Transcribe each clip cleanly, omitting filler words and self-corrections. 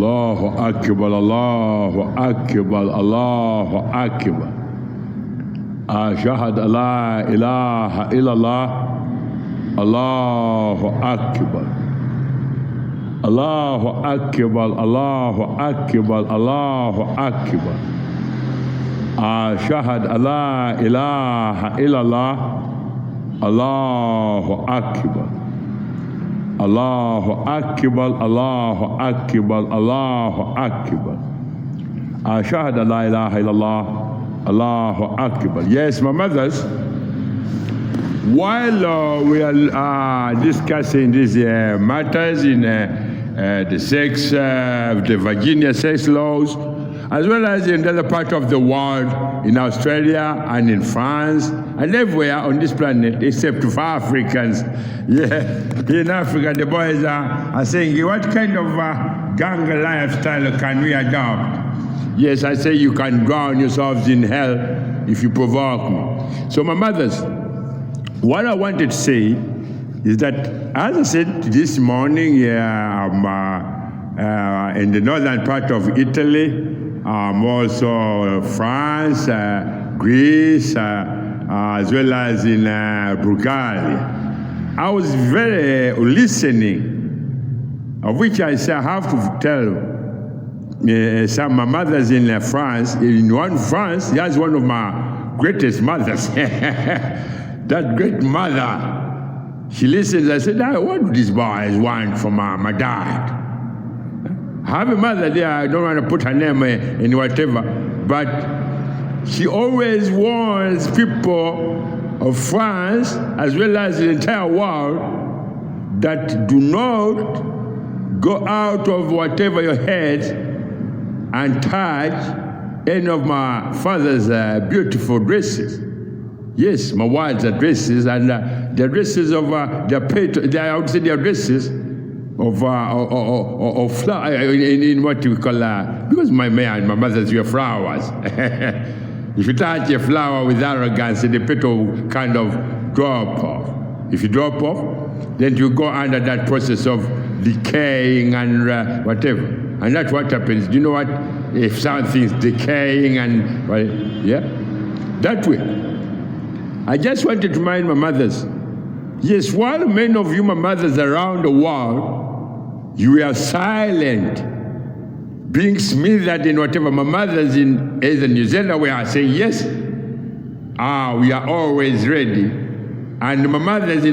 Allahu Akbar, Allahu Akbar, Allahu Akbar. Ashhadu an la ilaha illallah, Allahu Akbar. Allahu Akbar, Allahu Akbar, Allahu Akbar. Ashhadu an la ilaha illallah, Allahu Akbar. Allahu Akbar, Allahu Akbar, Allahu Akbar. Ashhadu an la ilaha illallah, Allahu Akbar. Yes, my mothers, while we are discussing these matters in the sex, the Virginia sex laws, as well as in the other part of the world, in Australia and in France, and everywhere on this planet, except for Africans. Yeah, in Africa, the boys are saying, what kind of gang lifestyle can we adopt? Yes, I say you can drown yourselves in hell if you provoke me. So my mothers, what I wanted to say is that, as I said this morning, I'm in the northern part of Italy, also France, Greece, as well as in Bulgaria. I was very listening, of which I say I have to tell some of my mothers in France. In France, that's one of my greatest mothers. That great mother, she listens. I said, what do these boys want from my dad? I have a mother there, I don't want to put her name in whatever, but she always warns people of France, as well as the entire world, that do not go out of whatever your head and touch any of my father's beautiful dresses. Yes, my wife's dresses, and the dresses of I would say their dresses of flower in what we call because my mother's wear flowers. If you touch a flower with arrogance, the petal kind of drop off. If you drop off, then you go under that process of decaying and whatever. And that's what happens. Do you know what? If something's decaying and, well, yeah, that way. I just wanted to remind my mothers, yes, while many of you, my mothers around the world, you are silent, being smothered in whatever. My mothers in either New Zealand were saying, yes, we are always ready. And my mothers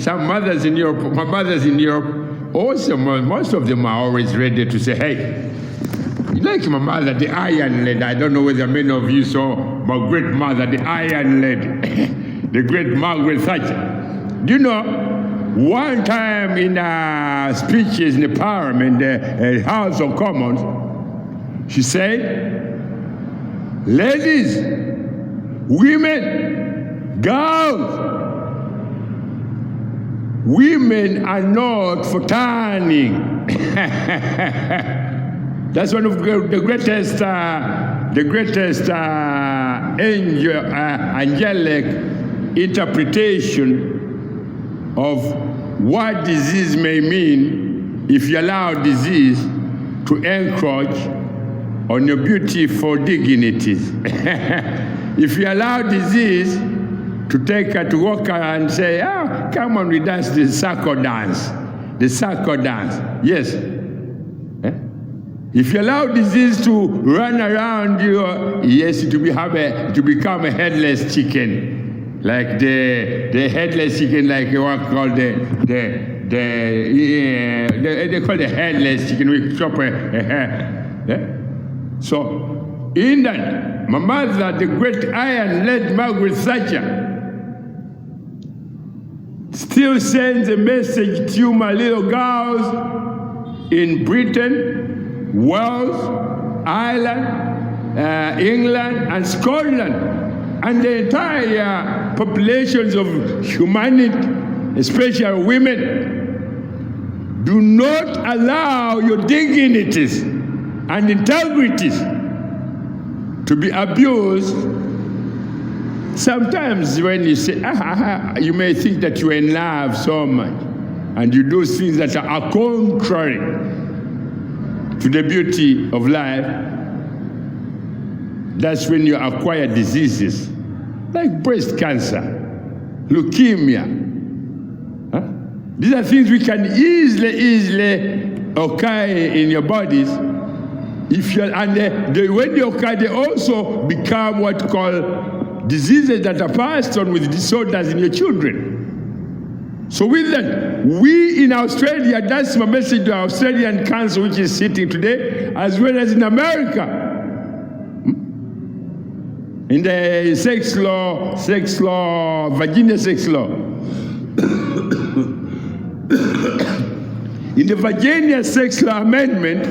some mothers in Europe, my mothers in Europe, also most of them are always ready to say, hey, like my mother, the Iron Lady. I don't know whether many of you saw my great mother, the Iron Lady, the great Margaret Thatcher. Do you know, one time in speeches in the Parliament, the House of Commons, she said, ladies, women, girls, women are not for turning. That's one of the greatest angelic interpretation of what disease may mean if you allow disease to encroach on your beautiful dignities. If you allow disease to take her to walk her and say, come on, we dance the circle dance. The circle dance. Yes. If you allow disease to run around you, yes, it will become a headless chicken. Like the headless chicken, like what called they call the headless chicken. We chop a hair. Yeah? So, in that, my mother, the great Iron Lady Margaret Thatcher, still sends a message to my little girls in Britain, Wales, Ireland, England, and Scotland, and the entire populations of humanity, especially women. Do not allow your dignities and integrities to be abused. Sometimes when you say, you may think that you are in love so much, and you do things that are contrary to the beauty of life, that's when you acquire diseases like breast cancer, leukemia. These are things which can easily occur in your bodies. When they occur, they also become what you call diseases that are passed on with disorders in your children. So with that, we in Australia, that's my message to our Australian Council, which is sitting today, as well as in America. In the sex law, Virginia sex law. In the Virginia sex law amendment,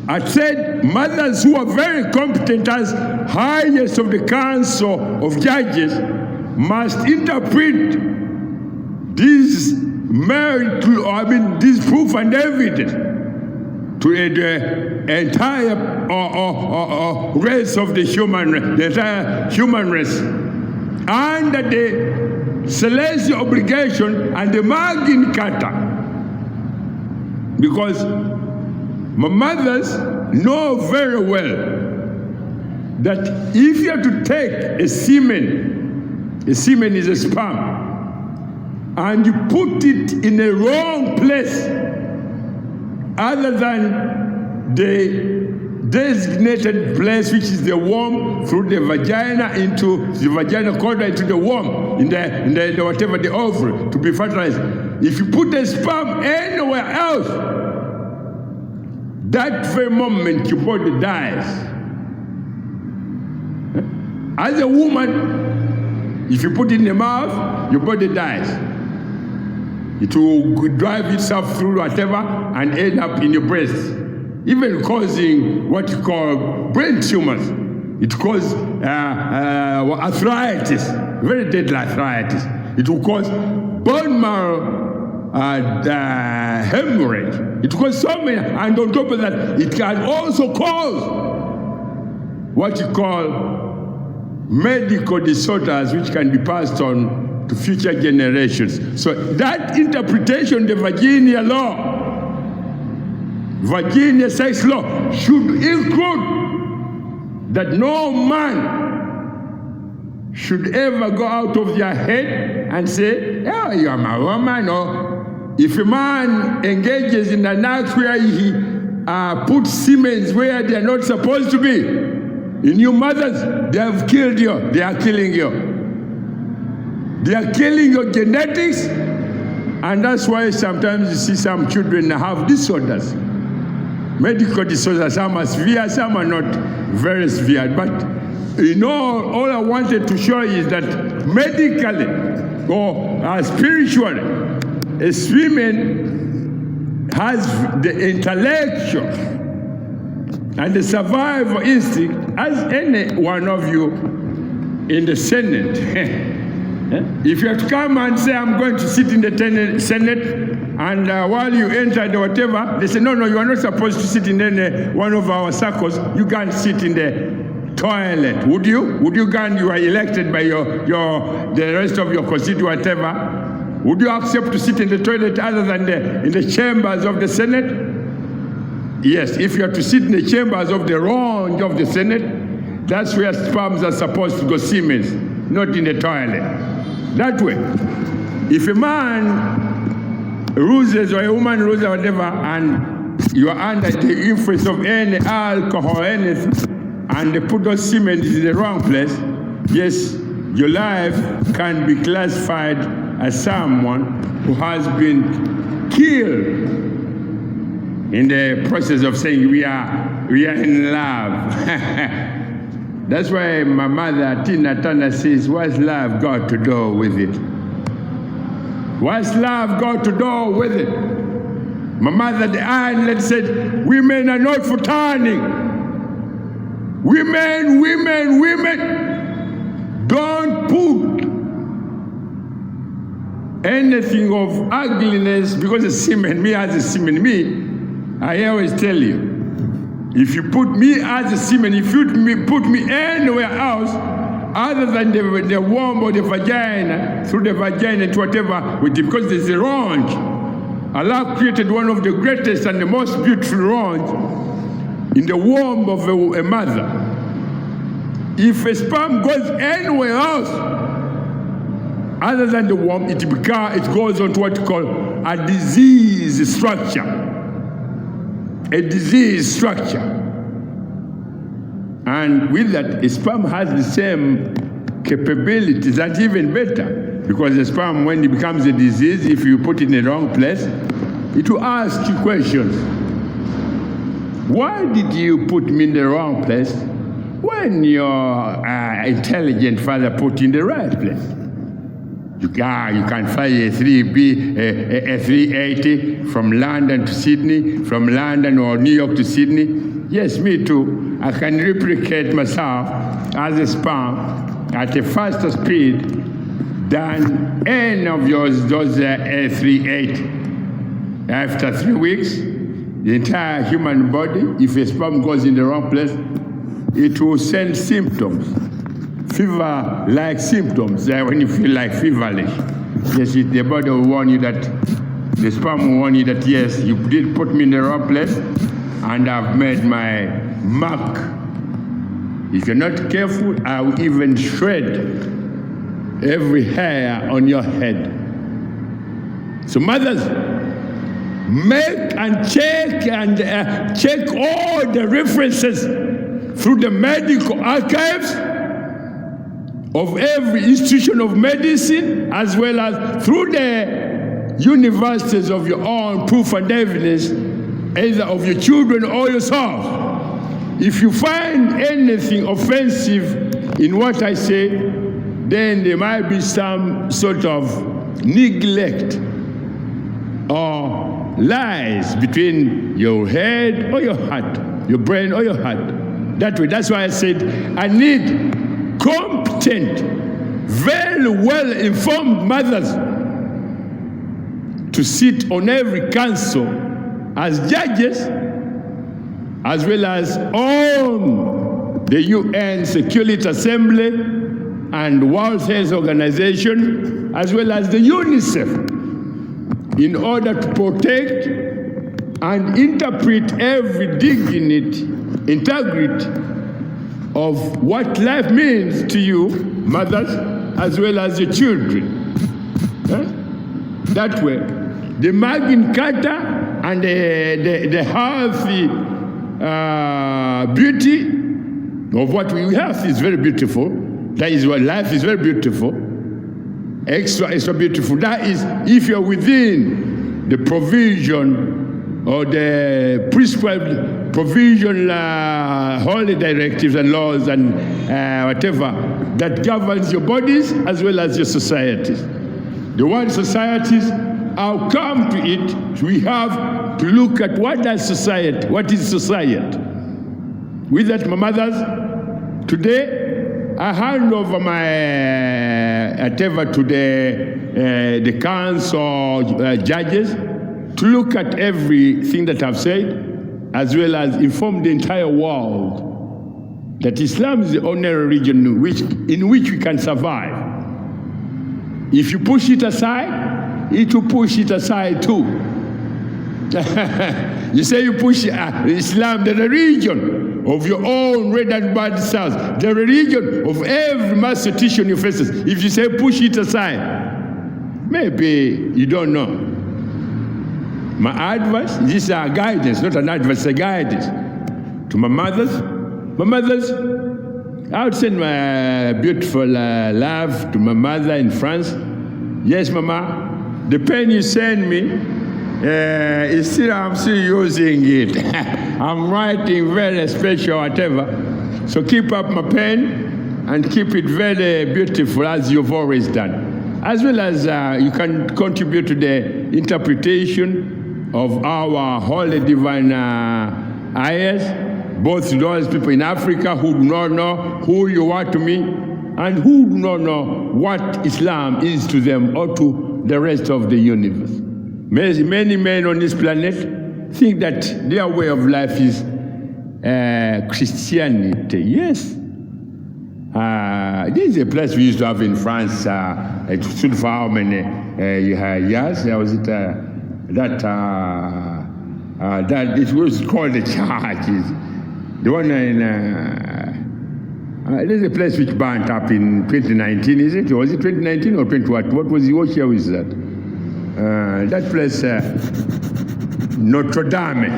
I said mothers who are very competent as highest of the council of judges must interpret this this proof and evidence to the entire race of the entire human race, under the celestial obligation and the Magna Carta, because my mothers know very well that if you have to take a semen is a sperm, and you put it in the wrong place other than the designated place, which is the womb, through the vagina into the vagina corridor into the womb, in the whatever, the ovary, to be fertilized. If you put the sperm anywhere else, that very moment your body dies. As a woman, if you put it in the mouth, your body dies. It will drive itself through whatever and end up in your breast, even causing what you call brain tumors. It causes arthritis, very deadly arthritis. It will cause bone marrow hemorrhage. It causes so many, and on top of that, it can also cause what you call medical disorders, which can be passed on to future generations. So that interpretation, the Virginia law, Virginia sex law, should include that no man should ever go out of their head and say, oh, you are my woman. Or if a man engages in an act where he puts Semens where they are not supposed to be, in your mothers, they have killed you. They are killing you. They are killing your genetics, and that's why sometimes you see some children have disorders, medical disorders. Some are severe, some are not very severe. But all I wanted to show is that medically or spiritually, a woman has the intellectual and the survival instinct as any one of you in the Senate. If you have to come and say, I'm going to sit in the Senate, and while you enter the whatever, they say, no, you are not supposed to sit in one of our circles. You can't sit in the toilet. Would you? Would you go and you are elected by the rest of your constituent, whatever? Would you accept to sit in the toilet other than in the chambers of the Senate? Yes, if you have to sit in the chambers of the wrong of the Senate, that's where sperms are supposed to go, Semens, not in the toilet. That way, if a man loses or a woman loses or whatever, and you are under the influence of any alcohol or anything, and they put those semen in the wrong place, yes, your life can be classified as someone who has been killed in the process of saying we are in love. That's why my mother, Tina Turner, says, what's love got to do with it? What's love got to do with it? My mother, the Ireland, said, women are not for turning. Women. Don't put anything of ugliness, because it's semen. Me as a semen, I always tell you, if you put me as a semen, if you put me anywhere else other than the womb or the vagina, through the vagina to whatever, because there's a range. Allah created one of the greatest and the most beautiful rounds in the womb of a mother. If a sperm goes anywhere else other than the womb, it goes on to what you call a disease structure. A disease structure. And with that, a sperm has the same capabilities, and even better. Because the sperm, when it becomes a disease, if you put it in the wrong place, it will ask you questions. Why did you put me in the wrong place when your intelligent father put you in the right place? You can fly a 380 from London to Sydney, from London or New York to Sydney. Yes, me too. I can replicate myself as a sperm at a faster speed than any of those 380. After 3 weeks, the entire human body, if a sperm goes in the wrong place, it will send symptoms, fever-like symptoms, when you feel like feverish. Yes, the body will warn you that, the sperm will warn you that, yes, you did put me in the wrong place, and I've made my mark. If you're not careful, I will even shred every hair on your head. So mothers, make and check all the references through the medical archives of every institution of medicine, as well as through the universities of your own proof and evidence, either of your children or yourself. If you find anything offensive in what I say, then there might be some sort of neglect or lies between your head or your heart, your brain or your heart. That's why I said I need competent, very well-informed mothers to sit on every council as judges, as well as on the UN Security Assembly and World Health Organization, as well as the UNICEF, in order to protect and interpret every dignity, integrity of what life means to you, mothers, as well as your children. That way, the Magna Carta and the healthy beauty of what we have is very beautiful. That is what life is very beautiful. Extra beautiful. That is if you're within the provision or the prescribed provision, holy directives and laws and whatever that governs your bodies as well as your societies. The one societies, I'll come to it. We have to look at what is society. With that, my mothers, today I hand over my whatever to the council judges to look at everything that I've said, as well as inform the entire world that Islam is the only religion in which we can survive. If you push it aside, it will push it aside too. You say you push Islam, the religion of your own red and blood cells, the religion of every mathematician you faces. If you say push it aside, maybe you don't know. My advice, this is a guidance, not an advice, a guidance to my mothers. My mothers, I would send my beautiful love to my mother in France. Yes, Mama, the pen you send me, I'm still using it. I'm writing very special, whatever. So keep up my pen and keep it very beautiful as you've always done. As well as you can contribute to the interpretation of our holy divine ayahs, both to those people in Africa who do not know who you are to me and who do not know what Islam is to them or to the rest of the universe. Many men on this planet think that their way of life is Christianity. Yes. This is a place we used to have in France. It stood for how many years? Was it that it was called the church. The one in there's a place which burnt up in 2019, is it? Was it 2019 or 2020? What year was that? That place, Notre Dame.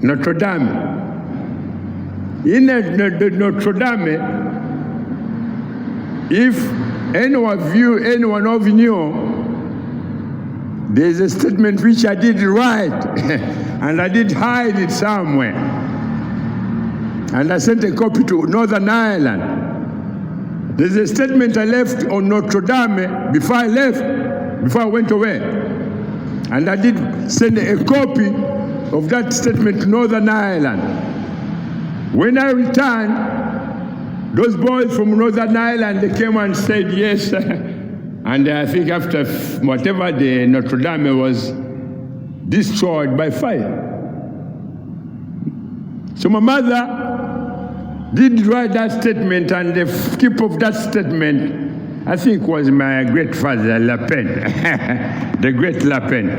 Notre Dame. In Notre Dame, if anyone of you knew, there's a statement which I did write, and I did hide it somewhere. And I sent a copy to Northern Ireland. There's a statement I left on Notre Dame before I went away. And I did send a copy of that statement to Northern Ireland. When I returned, those boys from Northern Ireland, they came and said yes. And I think after whatever, the Notre Dame was destroyed by fire. So my mother did write that statement, and the tip of that statement, I think, was my great father, Le Pen, the great Le Pen.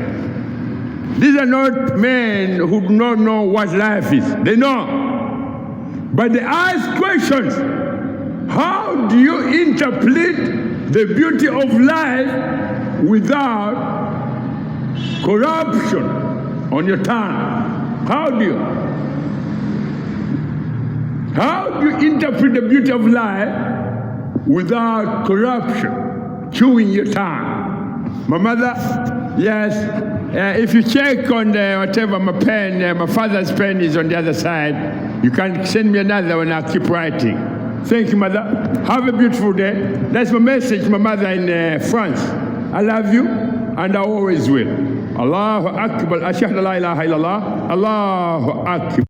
These are not men who do not know what life is. They know. But they ask questions. How do you interpret the beauty of life without corruption on your tongue? How do you interpret the beauty of life without corruption, chewing your tongue? My mother, yes, if you check on whatever my pen, my father's pen is on the other side, you can send me another one, I'll keep writing. Thank you, mother. Have a beautiful day. That's my message, my mother in France. I love you, and I always will. Allahu Akbar. Ashhadu la ilaha illallah. Allahu Akbar.